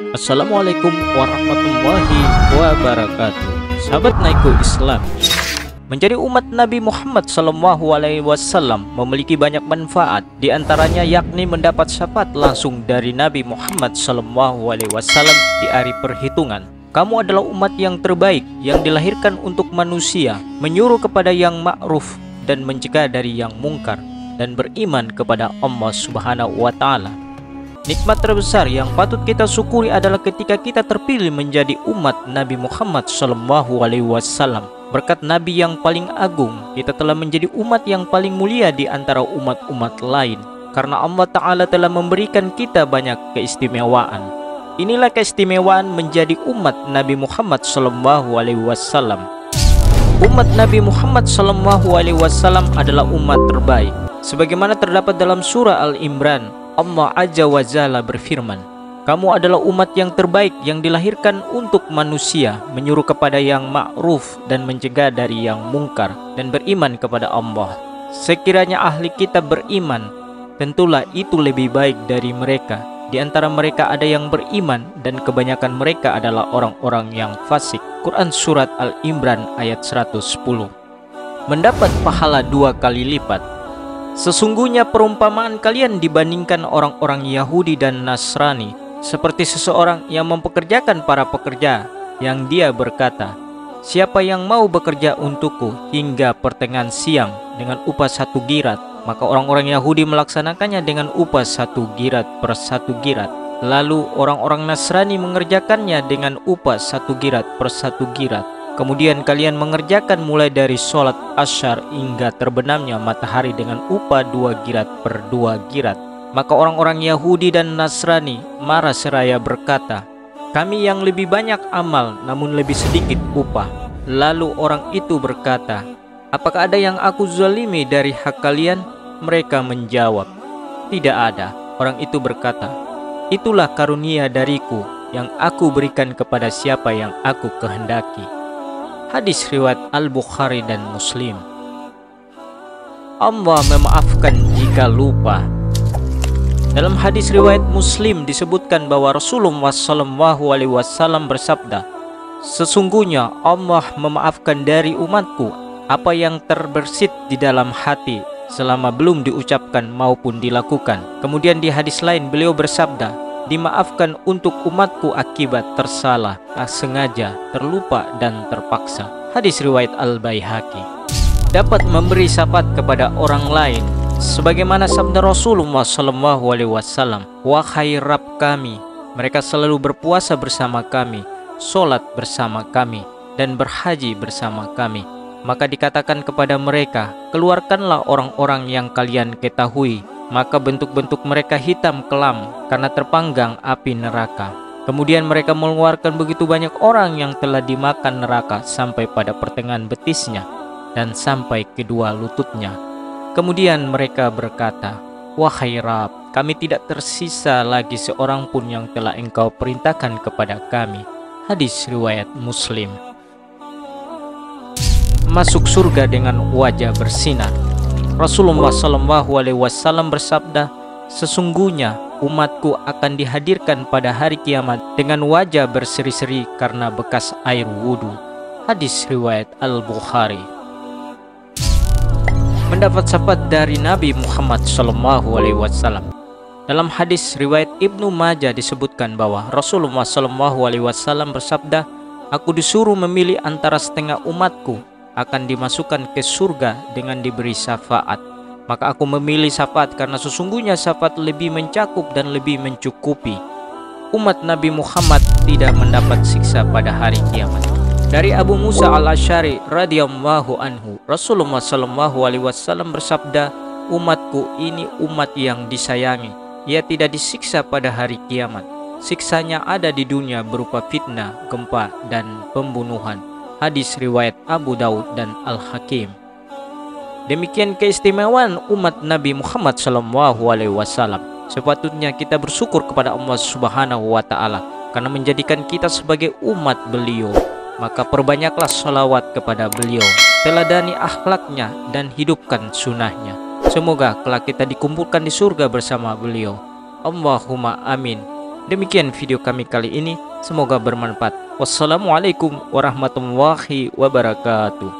Assalamualaikum warahmatullahi wabarakatuh. Sahabat Naiko Islam, menjadi umat Nabi Muhammad SAW memiliki banyak manfaat. Di antaranya yakni mendapat syafaat langsung dari Nabi Muhammad SAW di hari perhitungan. Kamu adalah umat yang terbaik yang dilahirkan untuk manusia, menyuruh kepada yang ma'ruf dan mencegah dari yang mungkar, dan beriman kepada Allah Subhanahu wa Ta'ala. Nikmat terbesar yang patut kita syukuri adalah ketika kita terpilih menjadi umat Nabi Muhammad SAW. Berkat Nabi yang paling agung, kita telah menjadi umat yang paling mulia di antara umat-umat lain, karena Allah Ta'ala telah memberikan kita banyak keistimewaan. Inilah keistimewaan menjadi umat Nabi Muhammad SAW. Umat Nabi Muhammad SAW adalah umat terbaik. Sebagaimana terdapat dalam surah Al-Imran, Allah Azza wa Jalla berfirman, kamu adalah umat yang terbaik yang dilahirkan untuk manusia, menyuruh kepada yang ma'ruf dan mencegah dari yang mungkar, dan beriman kepada Allah. Sekiranya ahli kitab beriman, tentulah itu lebih baik dari mereka. Di antara mereka ada yang beriman, dan kebanyakan mereka adalah orang-orang yang fasik. Quran Surat Al-Imran ayat 110. Mendapat pahala 2 kali lipat. Sesungguhnya perumpamaan kalian dibandingkan orang-orang Yahudi dan Nasrani seperti seseorang yang mempekerjakan para pekerja, yang dia berkata, siapa yang mau bekerja untukku hingga pertengahan siang dengan upah 1 girat, maka orang-orang Yahudi melaksanakannya dengan upah 1 girat per 1 girat. Lalu orang-orang Nasrani mengerjakannya dengan upah 1 girat per 1 girat. Kemudian kalian mengerjakan mulai dari sholat asyar hingga terbenamnya matahari dengan upah 2 girat per 2 girat. Maka orang-orang Yahudi dan Nasrani marah seraya berkata, kami yang lebih banyak amal namun lebih sedikit upah. Lalu orang itu berkata, apakah ada yang aku zalimi dari hak kalian? Mereka menjawab, tidak ada. Orang itu berkata, itulah karunia dariku yang aku berikan kepada siapa yang aku kehendaki. Hadis riwayat Al-Bukhari dan Muslim. Allah memaafkan jika lupa. Dalam hadis riwayat Muslim disebutkan bahwa Rasulullah SAW bersabda, sesungguhnya Allah memaafkan dari umatku apa yang terbersit di dalam hati selama belum diucapkan maupun dilakukan. Kemudian di hadis lain beliau bersabda, dimaafkan untuk umatku akibat tersalah, tak sengaja, terlupa, dan terpaksa. Hadis riwayat Al-Baihaqi. Dapat memberi syafaat kepada orang lain, sebagaimana sabda Rasulullah SAW, wahai Rabb kami, mereka selalu berpuasa bersama kami, sholat bersama kami, dan berhaji bersama kami. Maka dikatakan kepada mereka, keluarkanlah orang-orang yang kalian ketahui. Maka bentuk-bentuk mereka hitam kelam karena terpanggang api neraka. Kemudian mereka mengeluarkan begitu banyak orang yang telah dimakan neraka sampai pada pertengahan betisnya dan sampai kedua lututnya. Kemudian mereka berkata, wahai Rabb, kami tidak tersisa lagi seorang pun yang telah Engkau perintahkan kepada kami. Hadis riwayat Muslim. Masuk surga dengan wajah bersinar. Rasulullah SAW bersabda, sesungguhnya umatku akan dihadirkan pada hari kiamat dengan wajah berseri-seri karena bekas air wudhu. Hadis riwayat Al-Bukhari. Mendapat syafaat dari Nabi Muhammad SAW. Dalam hadis riwayat Ibnu Majah disebutkan bahwa Rasulullah SAW bersabda, aku disuruh memilih antara setengah umatku akan dimasukkan ke surga dengan diberi syafaat. Maka aku memilih syafaat karena sesungguhnya syafaat lebih mencakup dan lebih mencukupi. Umat Nabi Muhammad tidak mendapat siksa pada hari kiamat. Dari Abu Musa Al-Asy'ari radhiyallahu anhu, Rasulullah SAW bersabda, umatku ini umat yang disayangi. Ia tidak disiksa pada hari kiamat. Siksanya ada di dunia berupa fitnah, gempa, dan pembunuhan. Hadis riwayat Abu Daud dan Al-Hakim. Demikian keistimewaan umat Nabi Muhammad SAW. Sepatutnya kita bersyukur kepada Allah Subhanahu wa Ta'ala karena menjadikan kita sebagai umat beliau. Maka perbanyaklah sholawat kepada beliau, teladani akhlaknya dan hidupkan sunnahnya. Semoga kelak kita dikumpulkan di surga bersama beliau. Allahumma amin. Demikian video kami kali ini, semoga bermanfaat. Wassalamualaikum warahmatullahi wabarakatuh.